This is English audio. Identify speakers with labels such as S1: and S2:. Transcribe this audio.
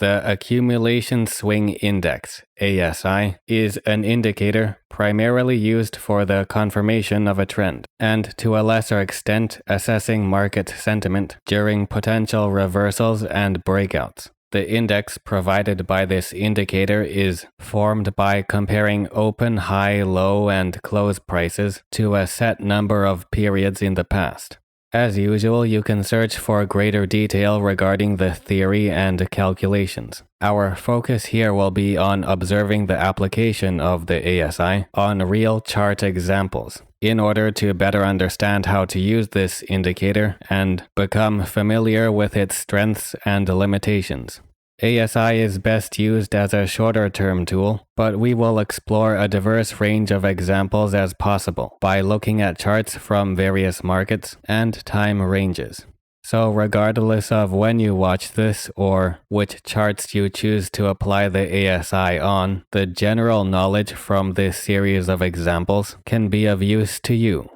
S1: The Accumulation Swing Index, ASI, is an indicator primarily used for the confirmation of a trend, and to a lesser extent assessing market sentiment during potential reversals and breakouts. The index provided by this indicator is formed by comparing open, high, low, and close prices to a set number of periods in the past. As usual, you can search for greater detail regarding the theory and calculations. Our focus here will be on observing the application of the ASI on real chart examples in order to better understand how to use this indicator and become familiar with its strengths and limitations. ASI is best used as a shorter-term tool, but we will explore a diverse range of examples as possible by looking at charts from various markets and time ranges. So regardless of when you watch this or which charts you choose to apply the ASI on, the general knowledge from this series of examples can be of use to you.